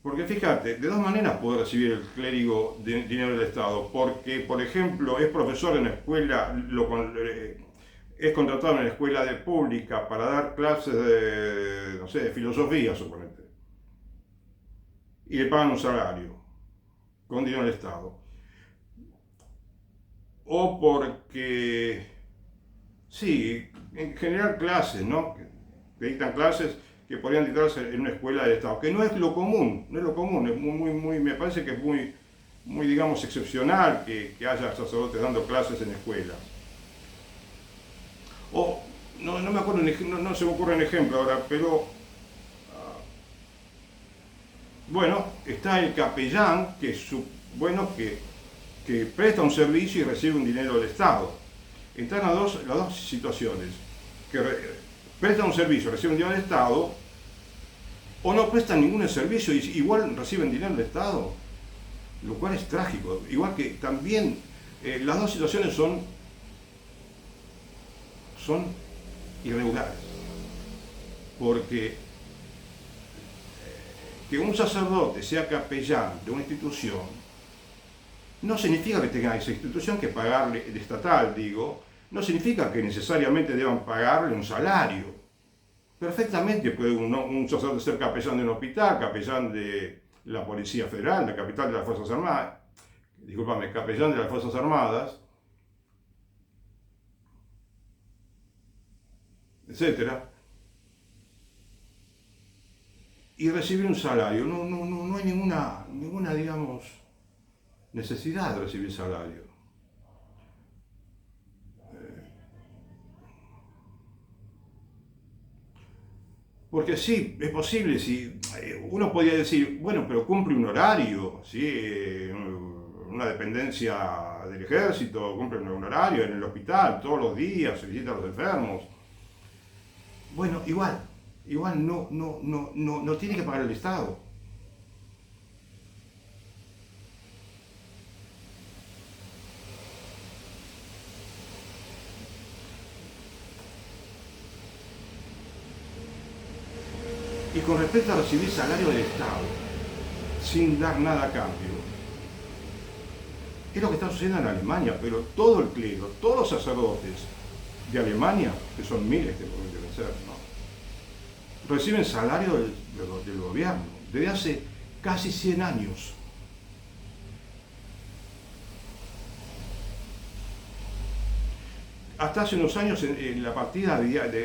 Porque fíjate, de dos maneras puede recibir el clérigo dinero del Estado. Porque, por ejemplo, es profesor en la escuela, es contratado en la escuela de pública para dar clases de, no sé, de filosofía, suponete. Y le pagan un salario con dinero del Estado. O porque, sí, en general clases, ¿no? Que dictan clases que podrían dictarse en una escuela del Estado, que no es lo común, no es lo común, es me parece que es muy digamos, excepcional que haya sacerdotes dando clases en escuelas. O, no me acuerdo, no se me ocurre un ejemplo ahora, pero, bueno, está el capellán, que presta un servicio y recibe un dinero del Estado. Están las dos situaciones, que prestan un servicio, reciben dinero del Estado, o no prestan ningún servicio y igual reciben dinero del Estado, lo cual es trágico. Igual que también las dos situaciones son irregulares, porque que un sacerdote sea capellán de una institución no significa que tenga esa institución que pagarle, el estatal digo, no significa que necesariamente deban pagarle un salario. Perfectamente puede un sacerdote ser capellán de un hospital, capellán de la Policía Federal, la capital de las Fuerzas Armadas, discúlpame, capellán de las Fuerzas Armadas, etcétera, y recibir un salario. No hay ninguna, digamos, necesidad de recibir salario. Porque sí, es posible, si uno podría decir, bueno, pero cumple un horario, ¿sí? Una dependencia del ejército, cumple un horario en el hospital, todos los días, se visita a los enfermos. Bueno, igual no tiene que pagar el Estado. Y con respecto a recibir salario del Estado, sin dar nada a cambio, es lo que está sucediendo en Alemania, pero todo el clero, todos los sacerdotes de Alemania, que son miles que deben ser, ¿no? reciben salario del gobierno desde hace casi 100 años. Hasta hace unos años en la partida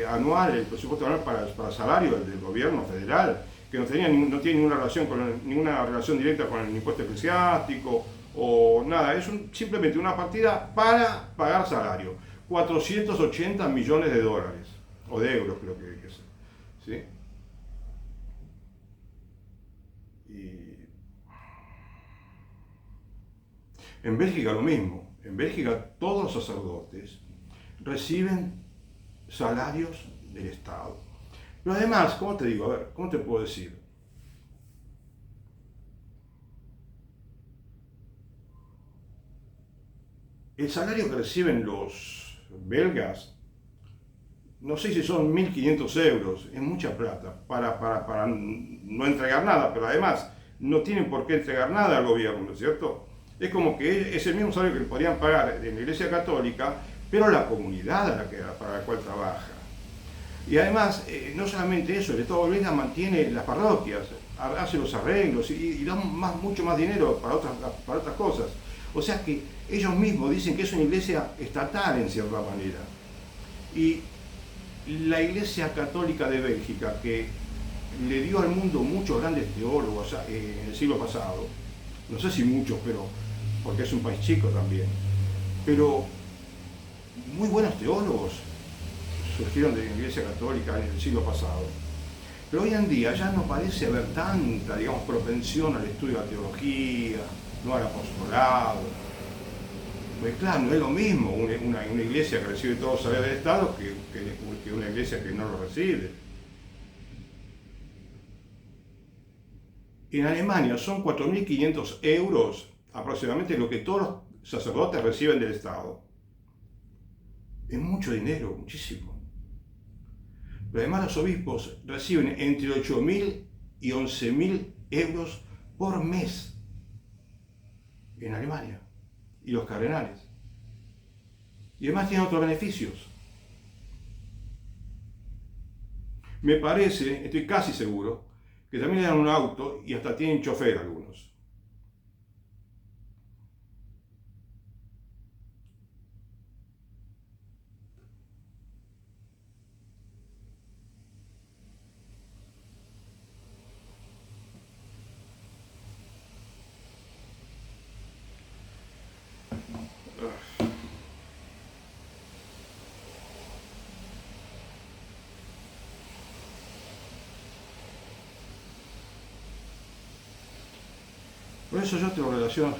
anual, el presupuesto anual para salario del gobierno federal, que no tiene ninguna relación directa con el impuesto eclesiástico o nada, es simplemente una partida para pagar salario. 480 millones de dólares, o de euros creo que es. ¿Sí? Y en Bélgica lo mismo. En Bélgica todos los sacerdotes reciben salarios del Estado. Pero además, ¿cómo te digo? A ver, ¿cómo te puedo decir? El salario que reciben los belgas, no sé si son 1.500 euros, es mucha plata para no entregar nada, pero además no tienen por qué entregar nada al gobierno, ¿no es cierto? Es como que es el mismo salario que le podrían pagar en la Iglesia Católica, pero a la comunidad para la cual trabaja. Y además, no solamente eso, el Estado belga mantiene las parroquias, hace los arreglos y da mucho más dinero para otras cosas. O sea que ellos mismos dicen que es una iglesia estatal en cierta manera. Y la Iglesia Católica de Bélgica, que le dio al mundo muchos grandes teólogos en el siglo pasado, no sé si muchos, pero porque es un país chico también, pero muy buenos teólogos surgieron de la Iglesia Católica en el siglo pasado. Pero hoy en día ya no parece haber tanta, digamos, propensión al estudio de la teología, no al apostolado. Pues claro, no es lo mismo una iglesia que recibe todos los salarios del Estado que una iglesia que no lo recibe. En Alemania son 4.500 euros aproximadamente lo que todos los sacerdotes reciben del Estado. Es mucho dinero, muchísimo. Pero además los obispos reciben entre 8.000 y 11.000 euros por mes en Alemania. Y los cardenales. Y además tienen otros beneficios. Me parece, estoy casi seguro, que también le dan un auto y hasta tienen chofer algunos. Por eso yo te lo relaciono,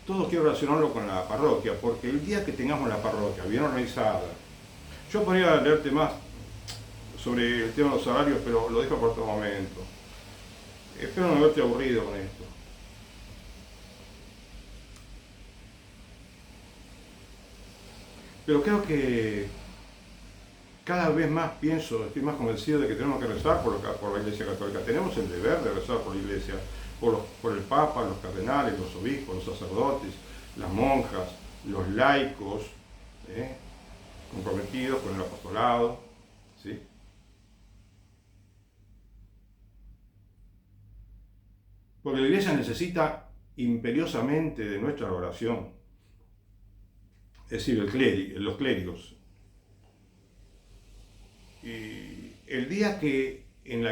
todo quiero relacionarlo con la parroquia, porque el día que tengamos la parroquia bien organizada, yo podría leerte más sobre el tema de los salarios, pero lo dejo por otro momento. Espero no haberte aburrido con esto. Pero creo que cada vez más estoy más convencido de que tenemos que rezar por la Iglesia Católica. Tenemos el deber de rezar por la Iglesia, por el Papa, los cardenales, los obispos, los sacerdotes, las monjas, los laicos, comprometidos con el apostolado, ¿sí? Porque la Iglesia necesita imperiosamente de nuestra oración, es decir, los clérigos. Y el día que en la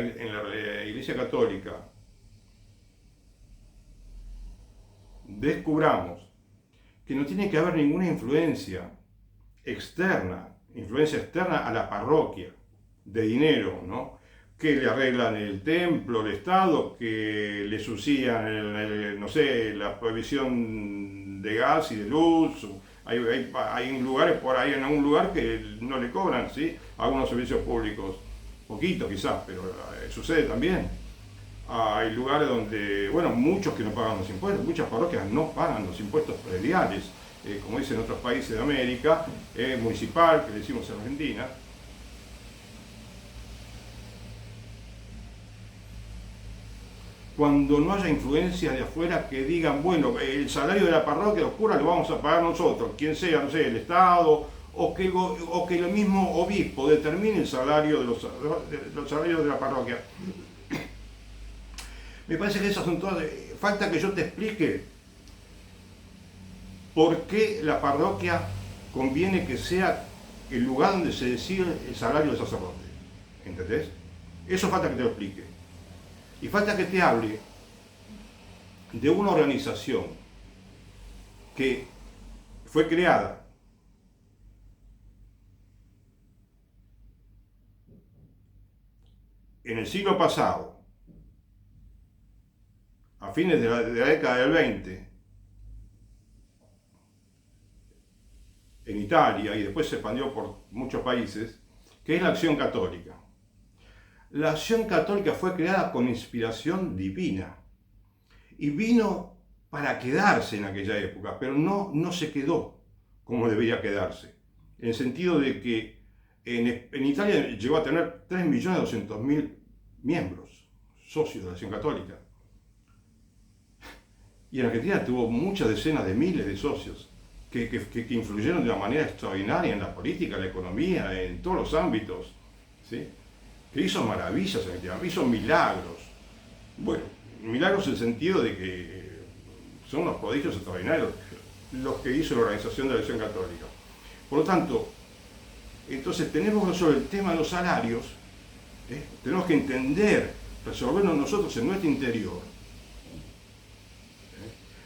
Iglesia Católica descubramos que no tiene que haber ninguna influencia externa a la parroquia, de dinero, ¿no? Que le arreglan el templo, el Estado, que le subsidian, no sé, la provisión de gas y de luz. Hay lugares por ahí, en algún lugar que no le cobran, ¿sí? Algunos servicios públicos, poquito quizás, pero sucede también. Hay lugares donde, bueno, muchos que no pagan los impuestos, muchas parroquias no pagan los impuestos prediales, como dicen en otros países de América, municipal, que le decimos en Argentina. Cuando no haya influencias de afuera que digan, bueno, el salario de la parroquia, los curas lo vamos a pagar nosotros, quien sea, no sé, el Estado o que el mismo obispo determine el salario de los salarios de la parroquia. Me parece que esas son todas. Falta que yo te explique por qué la parroquia conviene que sea el lugar donde se decide el salario del sacerdote. ¿Entendés? Eso falta que te lo explique. Y falta que te hable de una organización que fue creada en el siglo pasado, a fines de la década del 20, en Italia, y después se expandió por muchos países, que es la Acción Católica. La Acción Católica fue creada con inspiración divina y vino para quedarse en aquella época, pero no se quedó como debería quedarse, en el sentido de que en Italia llegó a tener 3.200.000 miembros, socios de la Acción Católica. Y en Argentina tuvo muchas decenas de miles de socios que influyeron de una manera extraordinaria en la política, en la economía, en todos los ámbitos, ¿sí? Que hizo maravillas, hizo milagros. Bueno, milagros en el sentido de que son unos prodigios extraordinarios los que hizo la organización de la Acción Católica. Por lo tanto, entonces tenemos que resolver el tema de los salarios, tenemos que entender, resolverlo nosotros en nuestro interior.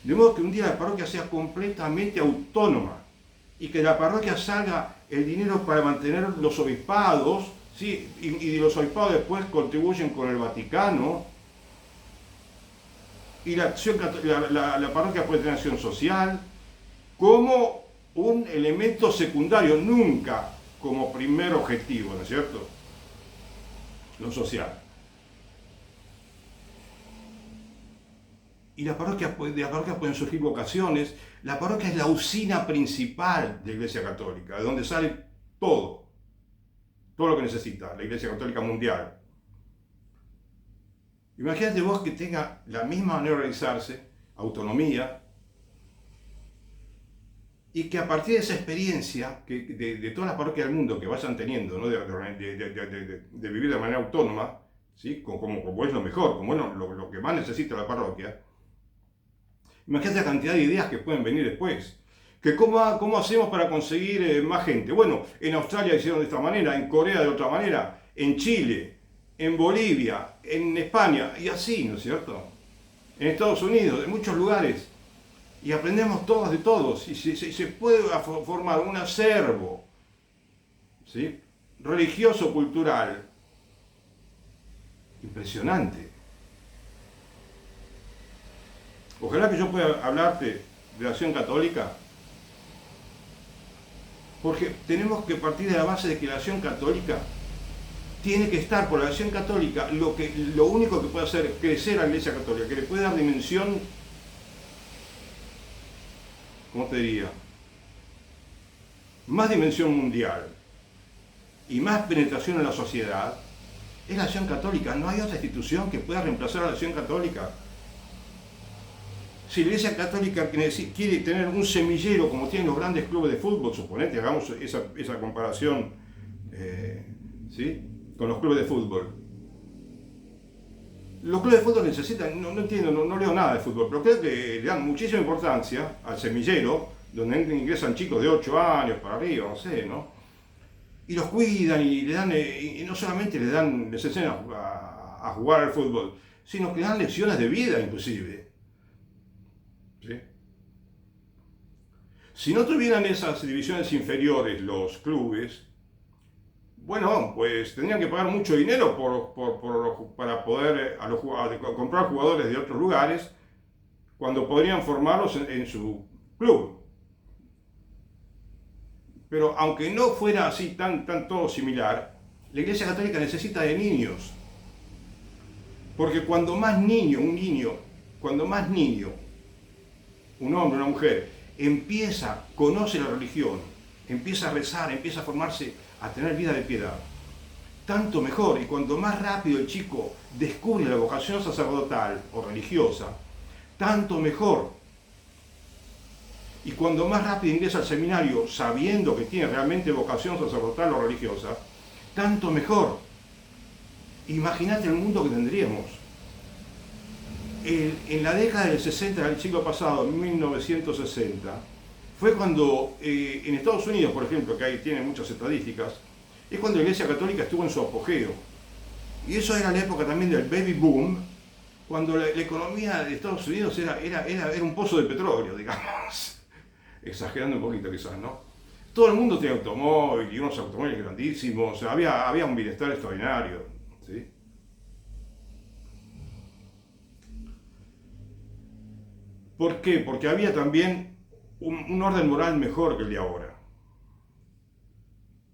De modo que un día la parroquia sea completamente autónoma y que la parroquia salga el dinero para mantener los obispados, ¿sí? Y los obispados después contribuyen con el Vaticano. Y la parroquia puede tener acción social como un elemento secundario, nunca como primer objetivo, ¿no es cierto? Lo social. Y de la parroquia pueden surgir vocaciones. La parroquia es la usina principal de la Iglesia Católica, de donde sale todo lo que necesita la Iglesia Católica Mundial. Imagínate vos que tenga la misma manera de organizarse, autonomía, y que a partir de esa experiencia de todas las parroquias del mundo que vayan teniendo, ¿no? de vivir de manera autónoma, ¿sí? como es lo mejor, como es lo que más necesita la parroquia. Imagínate la cantidad de ideas que pueden venir después. Que ¿Cómo hacemos para conseguir más gente? Bueno, en Australia hicieron de esta manera, en Corea de otra manera, en Chile, en Bolivia, en España, y así, ¿no es cierto? En Estados Unidos, en muchos lugares. Y aprendemos todos de todos. Y se puede formar un acervo, ¿sí? Religioso, cultural, impresionante. Ojalá que yo pueda hablarte de la Acción Católica, porque tenemos que partir de la base de que la Acción Católica tiene que estar por la Acción Católica. Lo único que puede hacer crecer a la Iglesia Católica, que le puede dar dimensión, ¿cómo te diría? Más dimensión mundial y más penetración en la sociedad, es la Acción Católica. No hay otra institución que pueda reemplazar a la Acción Católica. Si la Iglesia Católica quiere tener un semillero como tienen los grandes clubes de fútbol, suponete, hagamos esa comparación, ¿sí? Con los clubes de fútbol. Los clubes de fútbol necesitan, no entiendo, no leo nada de fútbol, pero creo que le dan muchísima importancia al semillero, donde ingresan chicos de 8 años para arriba, no sé, ¿no? Y los cuidan y le dan, y no solamente les enseñan a jugar al fútbol, sino que le dan lecciones de vida inclusive. ¿Sí? Si no tuvieran esas divisiones inferiores los clubes, bueno, pues tendrían que pagar mucho dinero para poder comprar jugadores de otros lugares cuando podrían formarlos en su club. Pero aunque no fuera así tan todo similar, la Iglesia Católica necesita de niños. Porque cuando más niño, un hombre, una mujer, conoce la religión, empieza a rezar, empieza a formarse, a tener vida de piedad, tanto mejor. Y cuanto más rápido el chico descubre la vocación sacerdotal o religiosa, tanto mejor. y cuando más rápido ingresa al seminario sabiendo que tiene realmente vocación sacerdotal o religiosa, tanto mejor. Imagínate el mundo que tendríamos. En la década del 60 del siglo pasado, en 1960, fue cuando en Estados Unidos, por ejemplo, que ahí tienen muchas estadísticas, es cuando la Iglesia Católica estuvo en su apogeo. Y eso era la época también del baby boom, cuando la economía de Estados Unidos era un pozo de petróleo, digamos. Exagerando un poquito quizás, ¿no? Todo el mundo tenía automóvil y unos automóviles grandísimos, o sea, había un bienestar extraordinario, ¿sí? ¿Por qué? Porque había también un orden moral mejor que el de ahora.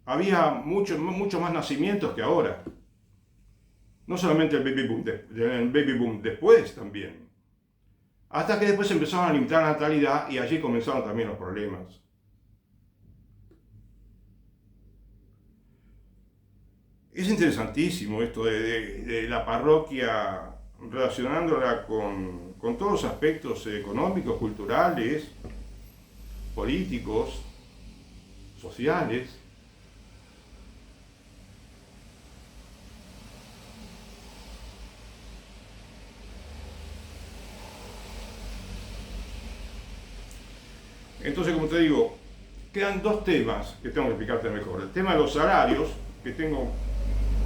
Había mucho más nacimientos que ahora. No solamente el baby boom, después también. Hasta que después empezaron a limitar la natalidad y allí comenzaron también los problemas. Es interesantísimo esto de la parroquia relacionándola con todos los aspectos económicos, culturales, políticos, sociales. Entonces, como te digo, quedan dos temas que tengo que explicarte mejor. El tema de los salarios, que tengo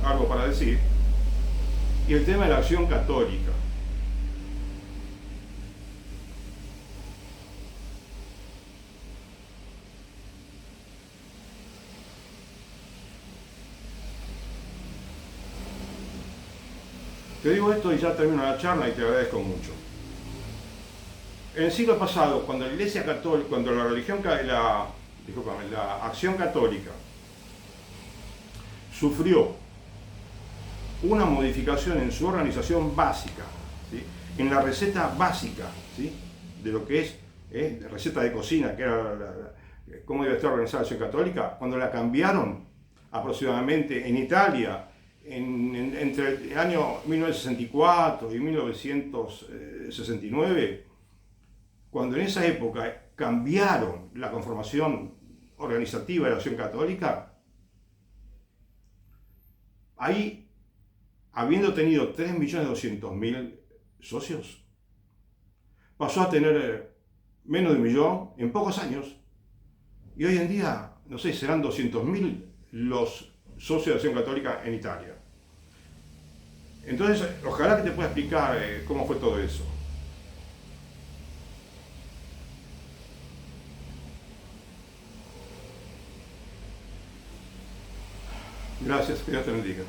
algo para decir, y el tema de la acción católica. Te digo esto y ya termino la charla y te agradezco mucho. En el siglo pasado, cuando la Iglesia Católica, cuando la religión, la acción católica sufrió una modificación en su organización básica, ¿sí? En la receta básica, ¿sí? De lo que es receta de cocina, que era cómo debe estar organizada la acción católica, cuando la cambiaron aproximadamente en Italia, entre el año 1964 y 1969, cuando en esa época cambiaron la conformación organizativa de la acción católica, ahí, habiendo tenido 3.200.000 socios, pasó a tener menos de 1.000.000 en pocos años. Y hoy en día, no sé, serán 200.000 los socios de Acción Católica en Italia. Entonces, ojalá que te pueda explicar cómo fue todo eso. Gracias, que Dios te bendiga.